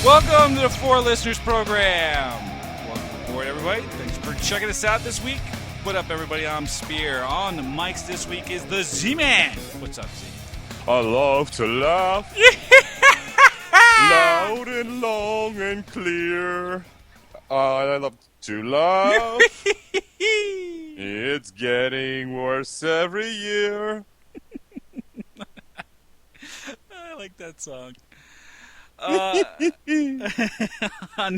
Welcome to the Four Listeners Program. Welcome aboard, everybody. Thanks for checking us out this week. What up, everybody? I'm Spear. On the mics this week is the Z-Man. What's up, Z? I love to laugh. Loud and long and clear. I love to laugh. It's getting worse every year. I like that song. On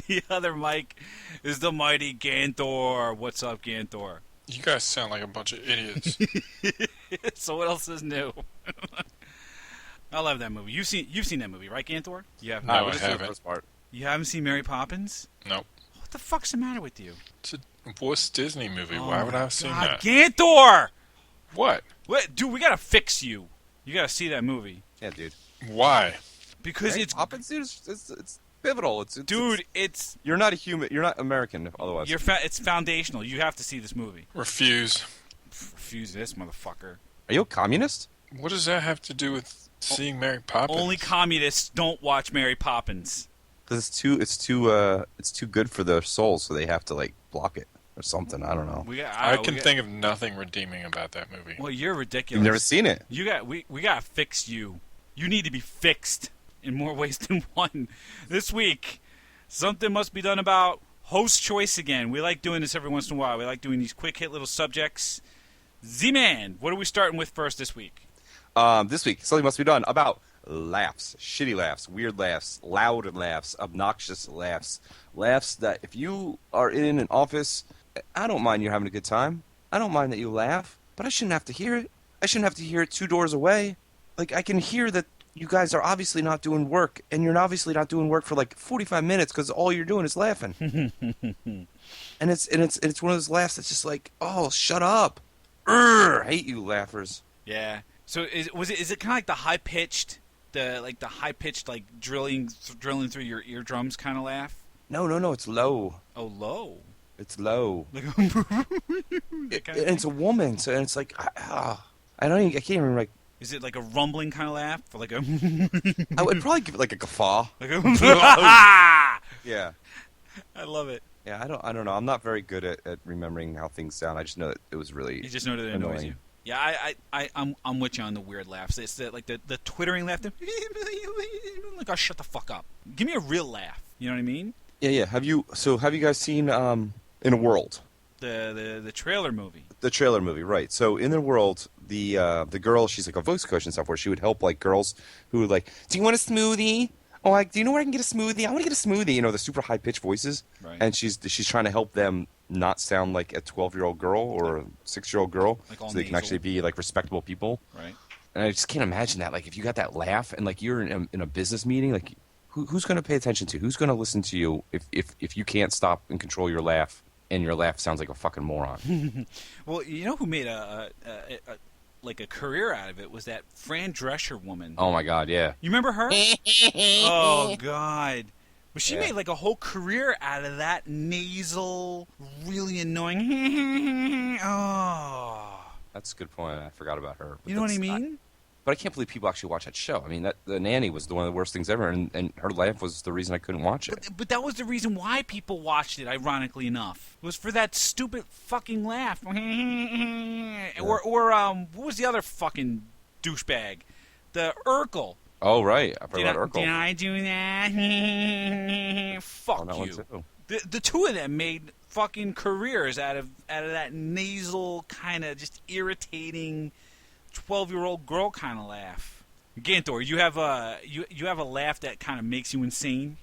the other mic is the mighty Ganthor. What's up, Ganthor? You guys sound like a bunch of idiots. So what else is new? I love that movie. You've seen that movie, right, Ganthor? You haven't. No, I What is the haven't. first part? You haven't seen Mary Poppins? Nope. What the fuck's the matter with you? It's a West Disney movie. Why would I have seen God, that? Ganthor! What? What, dude? We gotta fix you. You gotta see that movie Yeah, dude. Why? because Mary it's Poppins, dude, it's pivotal. It's you're not a human. You're not American. Otherwise, it's foundational. You have to see this movie. Refuse. Refuse this, motherfucker. Are you a communist? What does that have to do with seeing Mary Poppins? Only communists don't watch Mary Poppins. Because it's too good for their souls, so they have to like block it or something. I don't know. I can think of nothing redeeming about that movie. Well, you're ridiculous. You've never seen it. We gotta fix you. You need to be fixed in more ways than one. This week, something must be done about host choice again. We like doing this every once in a while. We like doing these quick hit little subjects. Z-Man, what are we starting with first this week? This week, something must be done about laughs, shitty laughs, weird laughs, loud laughs, obnoxious laughs, laughs that if you are in an office, I don't mind you having a good time. I don't mind that you laugh, but I shouldn't have to hear it. I shouldn't have to hear it 2 doors away. Like, I can hear that you guys are obviously not doing work, and you're obviously not doing work for like 45 minutes because all you're doing is laughing. and it's one of those laughs that's just like, oh, shut up. I hate you laughers. Yeah. So is it kind of like the high pitched, like drilling through your eardrums kind of laugh? No, it's low. Oh, low. It's low. Like And it's a woman, so it's like, I can't even like. Is it like a rumbling kind of laugh, or like a? I would probably give it like a guffaw. Like a Yeah. I love it. Yeah, I don't know. I'm not very good at remembering how things sound. I just know that it was really. You just know that it annoys annoying. you. Yeah, I'm with you on the weird laughs. It's the twittering laugh. Like, oh, shut the fuck up. Give me a real laugh. You know what I mean? Yeah. Have you guys seen In a World? The trailer movie. The trailer movie, right? So in the world, the girl, she's like a voice coach and stuff, where she would help like girls who would like, do you want a smoothie? Oh, like, do you know where I can get a smoothie? I want to get a smoothie. You know, the super high pitched voices, Right. And she's trying to help them not sound like a 12-year-old girl or a 6-year-old girl, Like all so they can nasal. actually be like respectable people. Right. And I just can't imagine that. Like, if you got that laugh and like you're in a business meeting, like who's going to pay attention to? Who's going to listen to you if you can't stop and control your laugh? And your laugh sounds like a fucking moron. Well, you know who made a career out of it was that Fran Drescher woman. Oh my God, yeah. You remember her? Oh God. But she Yeah. made like a whole career out of that nasal, really annoying. Oh. That's a good point. I forgot about her. But You know what I that's- mean? But I can't believe people actually watch that show. I mean, the nanny was one of the worst things ever, and her laugh was the reason I couldn't watch it. But that was the reason why people watched it, ironically enough. It was for that stupid fucking laugh. Or what was the other fucking douchebag? The Urkel. Oh, right. I forgot about Did Urkel. I do that? Fuck On that one, you. too. The two of them made fucking careers out of that nasal kind of just irritating 12-year-old girl kind of laugh. Ganthor, you have a laugh that kind of makes you insane,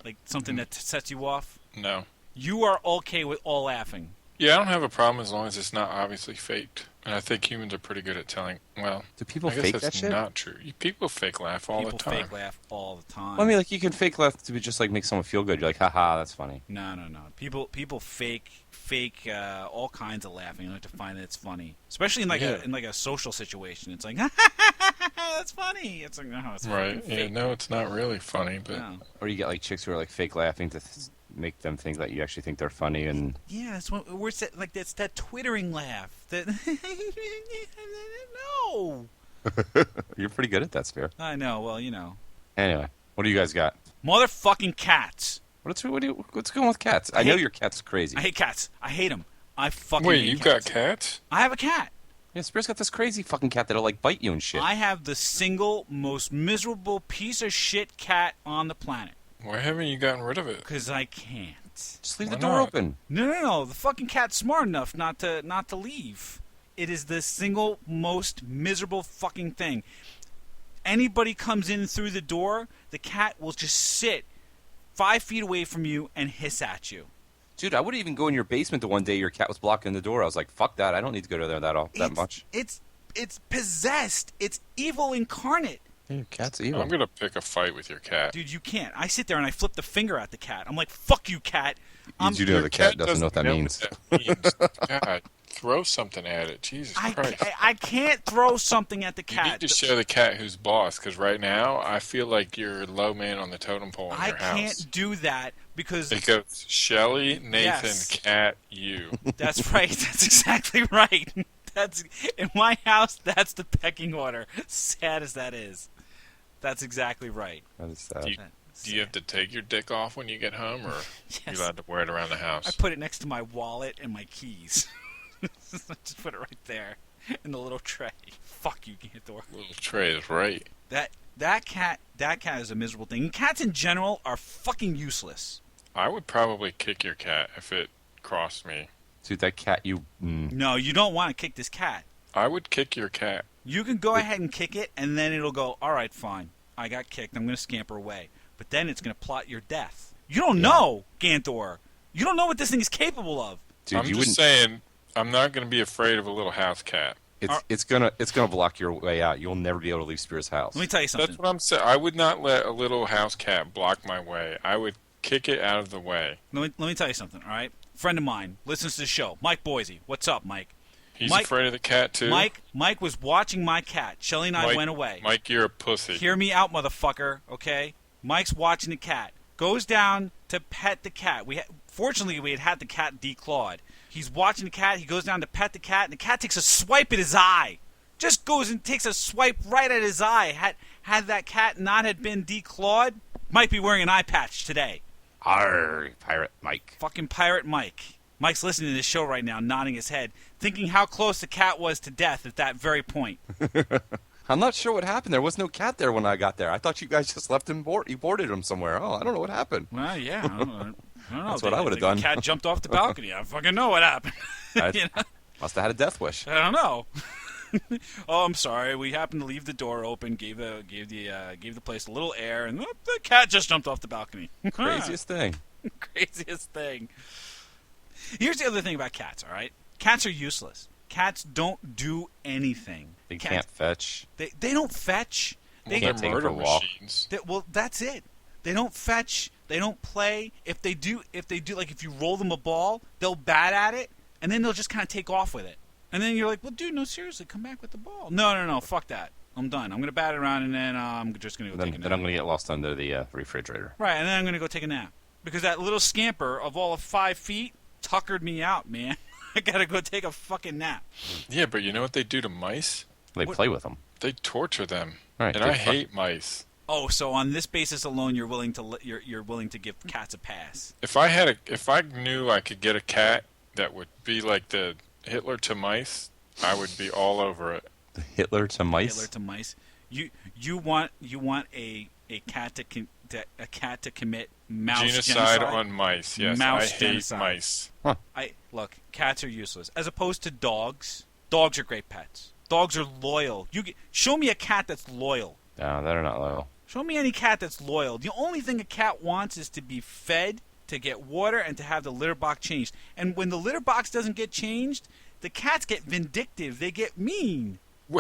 like something that sets you off. No. You are okay with all laughing. Yeah, I don't have a problem as long as it's not obviously faked. And I think humans are pretty good at telling. Well, Do people I guess fake that's that shit? not true. People fake laugh all People the time. fake laugh all the time. Well, I mean, like, you can fake laugh to be just, like, make someone feel good. You're like, haha, that's funny. No. People fake all kinds of laughing like to find that it's funny, especially in like a social situation. It's like that's funny. It's like no, it's Right. fucking Yeah, fake. no, it's not really funny, but No. Or you get, like, chicks who are, like, fake laughing to make them think that you actually think they're funny, and... Yeah, that's what we're like. That's that twittering laugh. That no. You're pretty good at that, Spear. I know. Well, you know. Anyway, what do you guys got? Motherfucking cats. What's going with cats? I know your cat's crazy. I hate cats. I hate them. I fucking Wait, hate you cats. got cats? I have a cat. Yeah, Spears got this crazy fucking cat that'll like bite you and shit. I have the single most miserable piece of shit cat on the planet. Why haven't you gotten rid of it? Because I can't. Just leave Why the door not? open. No. The fucking cat's smart enough not to leave. It is the single most miserable fucking thing. Anybody comes in through the door, the cat will just sit 5 feet away from you and hiss at you. Dude, I wouldn't even go in your basement the one day your cat was blocking the door. I was like, fuck that. I don't need to go to there that much. It's possessed. It's evil incarnate. Yeah, cat's evil. I'm gonna pick a fight with your cat. Dude, you can't. I sit there and I flip the finger at the cat. I'm like, fuck you, cat. You do know the cat doesn't know what that means. God, throw something at it. Jesus Christ. I can't throw something at the You cat. need to show the cat who's boss, because right now I feel like you're low man on the totem pole in I your house. can't do that because It goes Shelly, Nathan, Yes. cat, you. that's right. That's exactly right. That's in my house. That's the pecking order. Sad as that is, that's exactly right. That is sad. Do you have to take your dick off when you get home, or Yes. you allowed to wear it around the I house? put it next to my wallet and my keys. Just put it right there in the little tray. Fuck you, Ganthor. Little tray is right. That cat is a miserable thing. And cats in general are fucking useless. I would probably kick your cat if it crossed me. Dude, that cat, you... No, you don't want to kick this cat. I would kick your cat. You can go ahead and kick it, and then it'll go, all right, fine. I got kicked. I'm going to scamper away. But then it's going to plot your death. You don't know, Ganthor. You don't know what this thing is capable of. Dude, I'm you just wouldn't... saying, I'm not going to be afraid of a little house cat. It's gonna block your way out. You'll never be able to leave Spears' house. Let me tell you something. That's what I'm saying. I would not let a little house cat block my way. I would kick it out of the way. Let me tell you something, all right? Friend of mine listens to the show, Mike Boise. What's up, Mike? He's Mike- afraid of the cat, too? Mike was watching my cat. Shelly and I went away. Mike, you're a pussy. Hear me out, motherfucker, okay? Mike's watching the cat. Goes down to pet the cat. Fortunately, we had the cat declawed. He's watching the cat. He goes down to pet the cat, and the cat takes a swipe at his eye. Just goes and takes a swipe right at his eye. Had that cat not had been declawed, might be wearing an eye patch today. Arr, Pirate Mike. Fucking Pirate Mike. Mike's listening to this show right now, nodding his head, thinking how close the cat was to death at that very point. I'm not sure what happened. There was no cat there when I got there. I thought you guys just left him you boarded him somewhere. Oh, I don't know what happened. Well, yeah, I don't know. That's what I would've done. The cat jumped off the balcony. I fucking know what happened. I You know? must have had a death wish. I don't know. Oh, I'm sorry. We happened to leave the door open, gave the place a little air, and the cat just jumped off the balcony. Craziest thing. Craziest thing. Here's the other thing about cats. All right, cats are useless. Cats don't do anything. They Cats, can't fetch. They don't fetch. Well, can't they're take it for murder a walk. machines. Well, that's it. They don't fetch. They don't play. If they do, like if you roll them a ball, they'll bat at it, and then they'll just kind of take off with it. And then you're like, well, dude, no, seriously, come back with the ball. No, fuck that. I'm done. I'm going to bat it around, and then I'm just going to go take a nap. Then I'm going to get lost under the refrigerator. Right, and then I'm going to go take a nap. Because that little scamper of all of 5 feet tuckered me out, man. I got to go take a fucking nap. Yeah, but you know what they do to mice? They play with them. They torture them. Right, And they I hate mice. Oh, so on this basis alone, you're willing to give cats a pass. If I knew I could get a cat that would be like the Hitler to mice, I would be all over it. The Hitler to mice. Hitler to mice. You want a cat to commit mouse Genocide on mice. Yes, Mouse I hate genocide. mice. Look, cats are useless as opposed to dogs. Dogs are great pets. Dogs are loyal. Show me a cat that's loyal. No, they're not loyal. Show me any cat that's loyal. The only thing a cat wants is to be fed, to get water, and to have the litter box changed. And when the litter box doesn't get changed, the cats get vindictive. They get mean. So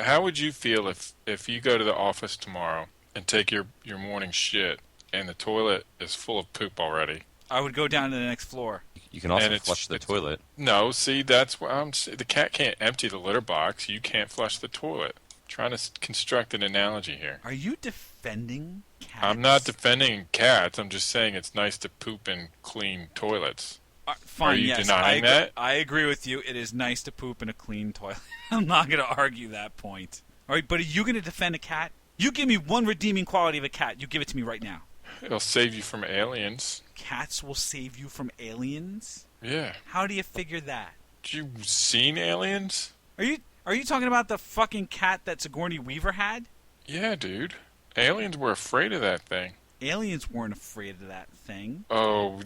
how would you feel if you go to the office tomorrow and take your morning shit and the toilet is full of poop already? I would go down to the next floor. You can also And flush the toilet. No, see, that's what the cat can't empty the litter box. You can't flush the toilet. Trying to construct an analogy here. Are you defending cats? I'm not defending cats. I'm just saying it's nice to poop in clean toilets. Fine, Are you yes, denying that? I agree with you. It is nice to poop in a clean toilet. I'm not going to argue that point. All right, but are you going to defend a cat? You give me one redeeming quality of a cat. You give it to me right now. It'll save you from aliens. Cats will save you from aliens? Yeah. How do you figure that? You seen aliens? Are you talking about the fucking cat that Sigourney Weaver had? Yeah, dude. Aliens were afraid of that thing. Aliens weren't afraid of that thing. Oh,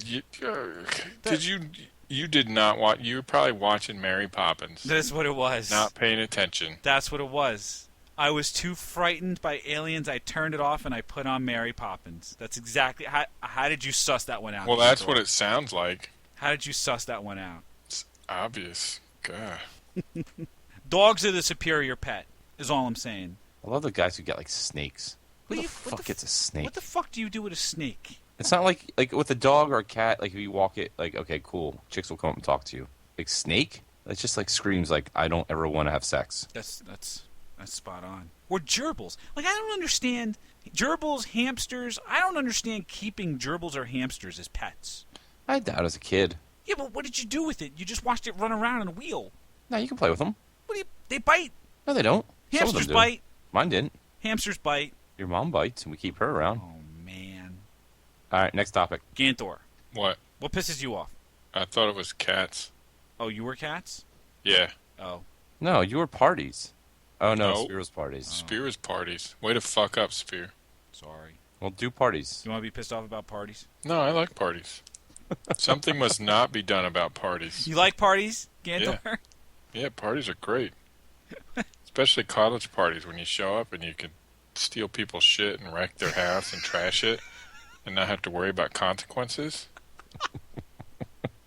did you? You did not watch. You were probably watching Mary Poppins. That's what it was. Not paying attention. That's what it was. I was too frightened by aliens. I turned it off and I put on Mary Poppins. That's exactly how did you suss that one out? Well, that's what it sounds like. How did you suss that one out? It's obvious. God. Dogs are the superior pet. Is all I'm saying. I love the guys who get like snakes. Who the What fuck gets a snake? What the fuck do you do with a snake? It's not like with a dog or a cat. Like if you walk it, like okay, cool, chicks will come up and talk to you. Like snake, it just like screams like I don't ever want to have sex. That's spot on. Or gerbils. Like I don't understand gerbils, hamsters. I don't understand keeping gerbils or hamsters as pets. I had that as a kid. Yeah, but what did you do with it? You just watched it run around on a wheel. No, you can play with them. What do you? They bite. No, they don't. Some of Hamsters them do. bite. Mine didn't. Hamsters bite. Your mom bites, and we keep her around. Oh man. All right, next topic. Ganthor. What? What pisses you off? I thought it was cats. Oh, you were cats? Yeah. Oh. No, you were parties. Oh no, No. Spear was parties. Spear's parties. Way to fuck up, Spear. Sorry. Well, do parties. You want to be pissed off about parties? No, I like parties. Something must not be done about parties. You like parties, Ganthor? Yeah, parties are great. Especially college parties when you show up and you can steal people's shit and wreck their house and trash it and not have to worry about consequences.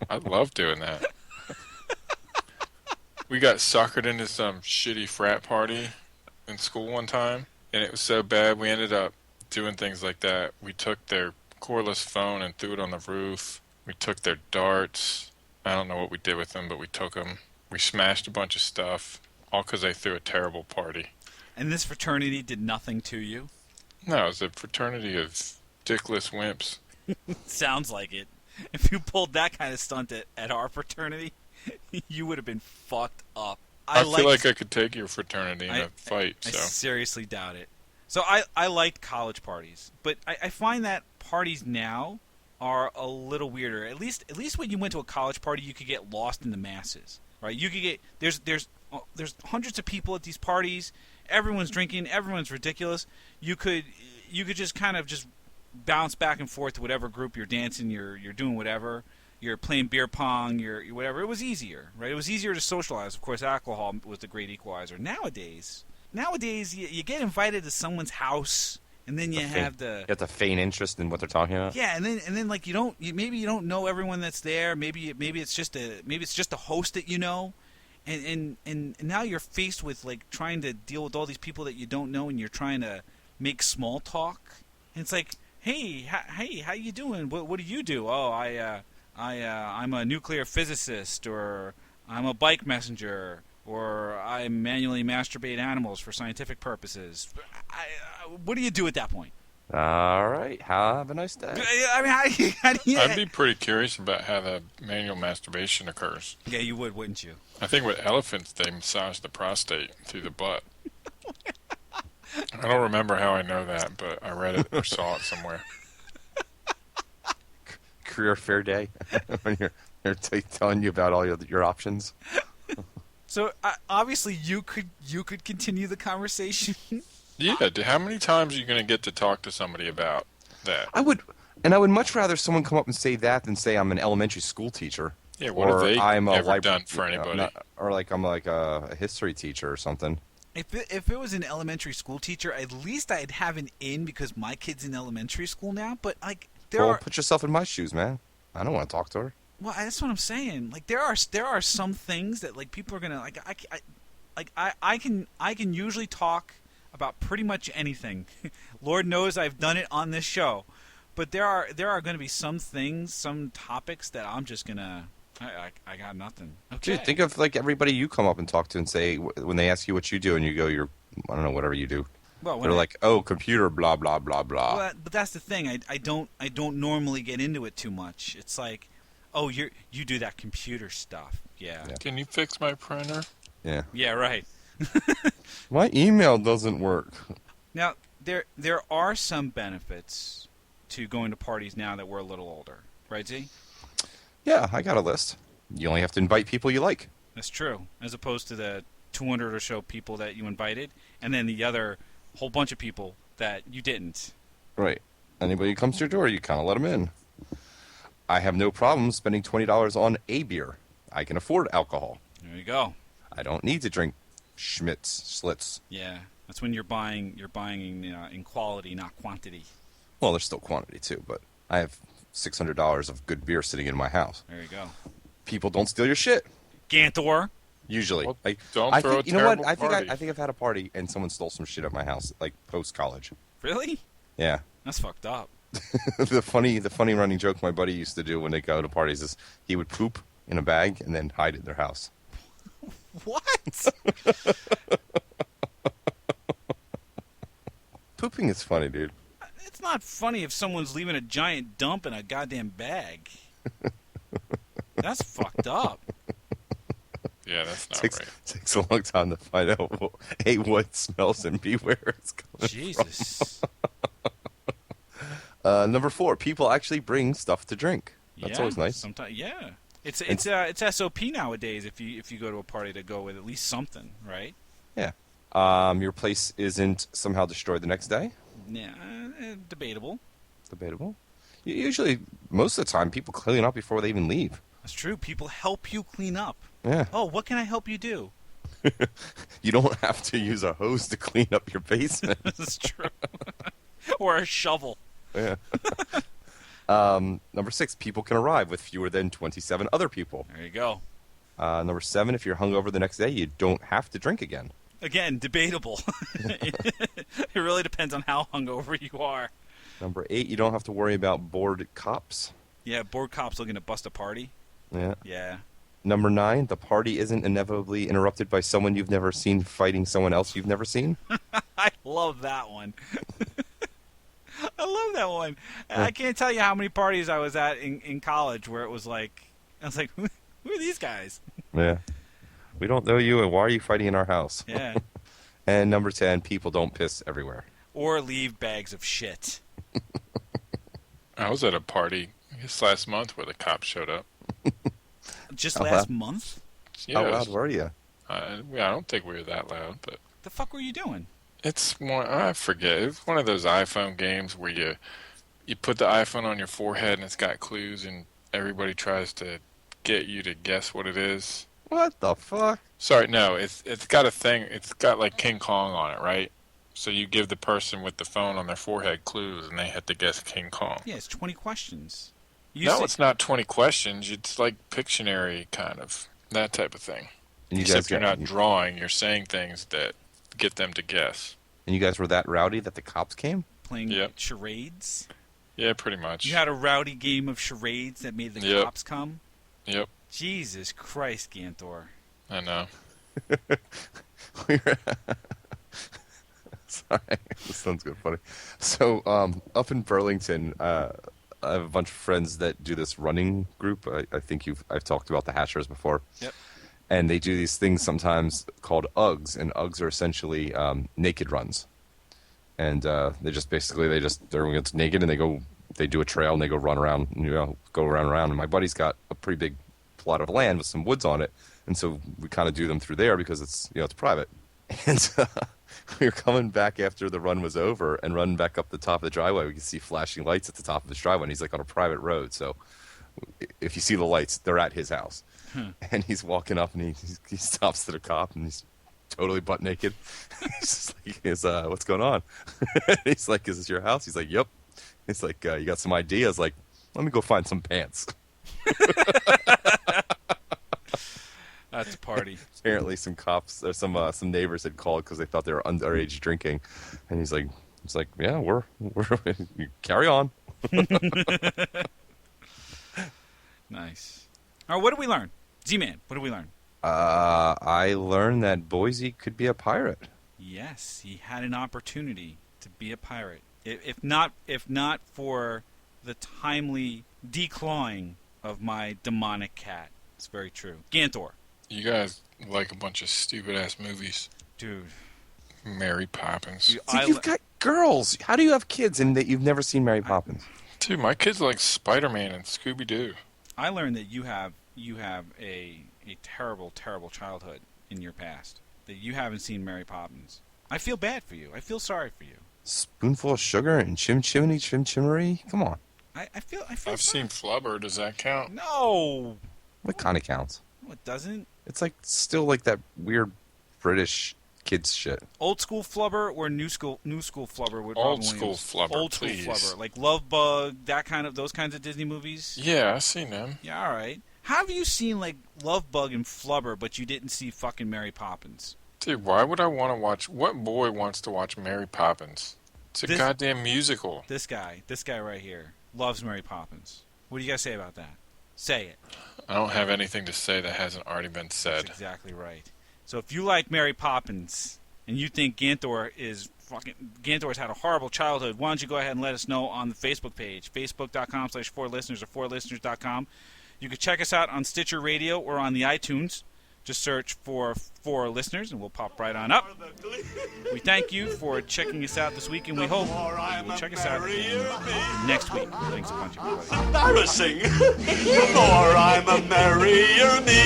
I love doing that. We got suckered into some shitty frat party in school one time, and it was so bad we ended up doing things like that. We took their cordless phone and threw it on the roof. We took their darts. I don't know what we did with them, but we took them. We smashed a bunch of stuff, all because they threw a terrible party. And this fraternity did nothing to you? No, it was a fraternity of dickless wimps. Sounds like it. If you pulled that kind of stunt at our fraternity, you would have been fucked up. I feel like I could take your fraternity in a fight. I So seriously doubt it. So I liked college parties, but I find that parties now are a little weirder. At least when you went to a college party, you could get lost in the masses, right? You could get there's hundreds of people at these parties. Everyone's drinking. Everyone's ridiculous. You could just kind of just bounce back and forth to whatever group you're dancing. You're doing whatever. You're playing beer pong. You're whatever. It was easier, right? It was easier to socialize. Of course, alcohol was the great equalizer. Nowadays, you get invited to someone's house, and then you have to feign interest in what they're talking about. Yeah, and then like maybe you don't know everyone that's there. Maybe it's just a host that you know, and now you're faced with like trying to deal with all these people that you don't know, and you're trying to make small talk. And it's like, hey, how you doing? What do you do? Oh, I'm a nuclear physicist, or I'm a bike messenger, or I manually masturbate animals for scientific purposes. What do you do at that point? All right. Have a nice day. I mean, how do you... I'd be pretty curious about how the manual masturbation occurs. Yeah, you would, wouldn't you? I think with elephants, they massage the prostate through the butt. I don't remember how I know that, but I read it or saw it somewhere. Career fair day when they're telling you about all your options. So obviously you could continue the conversation. Yeah, how many times are you going to get to talk to somebody about that? I would much rather someone come up and say that than say I'm an elementary school teacher. Yeah, what have they I'm ever done for anybody? Or like I'm like a history teacher or something. If it was an elementary school teacher, at least I'd have an in because my kid's in elementary school now. But like put yourself in my shoes, man. I don't want to talk to her. Well, that's what I'm saying. Like there are some things that like people are gonna I can usually talk about pretty much anything. Lord knows I've done it on this show, but there are going to be some things, some topics that I'm just gonna. I got nothing. Okay. Dude, think of like everybody you come up and talk to and say when they ask you what you do and you go, I don't know, whatever you do. Well, they're like, oh, computer, blah blah blah blah. Well, but that's the thing. I don't normally get into it too much. It's like, oh, you do that computer stuff. Yeah. Can you fix my printer? Yeah. Yeah. Right. My email doesn't work. Now, there are some benefits to going to parties now that we're a little older, right, Z? Yeah, I got a list. You only have to invite people you like. That's true, as opposed to the 200 or so people that you invited, and then the other whole bunch of people that you didn't. Right. Anybody who comes to your door, you kind of let them in. I have no problem spending $20 on a beer. I can afford alcohol. There you go. I don't need to drink Schlitz. Yeah, that's when you're buying in quality, not quantity. Well, there's still quantity too, but I have $600 of good beer sitting in my house. There you go. People don't steal your shit. Ganthor. Usually. Well, Like, don't I throw think, a you know what? terrible I think party. I've had a party and someone stole some shit at my house, like post college. Really? Yeah. That's fucked up. the funny running joke my buddy used to do when they go to parties is he would poop in a bag and then hide it in their house. What? Pooping is funny, dude. It's not funny if someone's leaving a giant dump in a goddamn bag. That's fucked up. Yeah, that's not Takes right. takes a long time to find out A, what smells, and B, where it's coming Jesus. from. Number 4, people actually bring stuff to drink. That's always nice. Sometimes, yeah. It's SOP nowadays if you go to a party to go with at least something, right? Yeah. Your place isn't somehow destroyed the next day. Yeah, debatable. Debatable. Usually, most of the time, people clean up before they even leave. That's true. People help you clean up. Yeah. Oh, what can I help you do? You don't have to use a hose to clean up your basement. This is true. Or a shovel. Yeah. Number 6, people can arrive with fewer than 27 other people. There you go. Number 7, if you're hungover the next day, you don't have to drink again. Again, debatable. It really depends on how hungover you are. Number 8, you don't have to worry about bored cops. Yeah, bored cops looking to bust a party. Yeah. Yeah. Number 9, the party isn't inevitably interrupted by someone you've never seen fighting someone else you've never seen. I love that one. I love that one. I can't tell you how many parties I was at in college where it was like, I was like, who are these guys? Yeah. We don't know you, and why are you fighting in our house? Yeah. And number 10, people don't piss everywhere. Or leave bags of shit. I was at a party, I guess last month, where the cops showed up. Just How last loud? month? Yeah, How it loud was- were you? I don't think we were that loud, but The fuck were you doing? it's one. I forget. It's one of those iPhone games where you put the iPhone on your forehead and it's got clues, and everybody tries to get you to guess what it is. What the fuck? Sorry, no. It's got a thing. It's got like King Kong on it, right? So you give the person with the phone on their forehead clues, and they have to guess King Kong. Yeah, it's 20 questions. You No, say- it's not 20 questions. It's like Pictionary kind of that type of thing. And you Except guys you're got- not drawing. You're saying things that get them to guess. And you guys were that rowdy that the cops came? playing Yep. charades. Yeah, pretty much. You had a rowdy game of charades that made the Yep. cops come. Yep, Jesus Christ, Ganthor. I know. Sorry, this sounds good, funny. So, up in Burlington, I have a bunch of friends that do this running group. I think I've talked about the Hashers before. Yep. And they do these things sometimes called UGGs, and UGGs are essentially naked runs. And everyone gets naked and they do a trail and they go run around, go around and around. And my buddy's got a pretty big plot of land with some woods on it, and so we kind of do them through there because it's private. And we were coming back after the run was over and running back up the top of the driveway. We could see flashing lights at the top of his driveway, and he's like on a private road. So if you see the lights, they're at his house. And he's walking up and he stops to the cop and he's totally butt naked. He's just like, what's going on? He's like, is this your house? He's like, yep. He's like, you got some ideas? Like, let me go find some pants. That's a party. Apparently some cops or some neighbors had called because they thought they were underage drinking. And he's like, yeah, we're you carry on. Nice. All right, what did we learn? Z-Man, what did we learn? I learned that Boise could be a pirate. Yes, he had an opportunity to be a pirate. If not for the timely declawing of my demonic cat. It's very true. Ganthor. You guys like a bunch of stupid ass movies. Dude. Mary Poppins. You- See, you've got girls. How do you have kids and that you've never seen Mary Poppins? Dude, my kids like Spider-Man and Scooby-Doo. I learned that you have a terrible, terrible childhood in your past. That you haven't seen Mary Poppins. I feel bad for you. I feel sorry for you. Spoonful of sugar and chimney, chimmery? Come on. I feel I've sorry. seen Flubber. Does that count? No, What kind of counts? no, it doesn't. It's like still like that weird British kids shit. Old school Flubber or new school Flubber would Old Robin school Williams. Flubber, Old school please. Flubber, like Love Bug, those kinds of Disney movies. Yeah, I've seen them. Yeah, all right. How have you seen like Love Bug and Flubber, but you didn't see fucking Mary Poppins? Dude, why would I want to watch... What boy wants to watch Mary Poppins? It's a goddamn musical. This guy right here, loves Mary Poppins. What do you guys say about that? Say it. I don't have anything to say that hasn't already been said. That's exactly right. So if you like Mary Poppins and you think Ganthor's had a horrible childhood, why don't you go ahead and let us know on the Facebook page, facebook.com/4listeners or 4listeners.com. You can check us out on Stitcher Radio or on the iTunes. Just search for 4 Listeners and we'll pop right on up. We thank you for checking us out this week, and we hope you will check us out again next week. Thanks a bunch, everybody. Embarrassing. The more I'm a merrier me.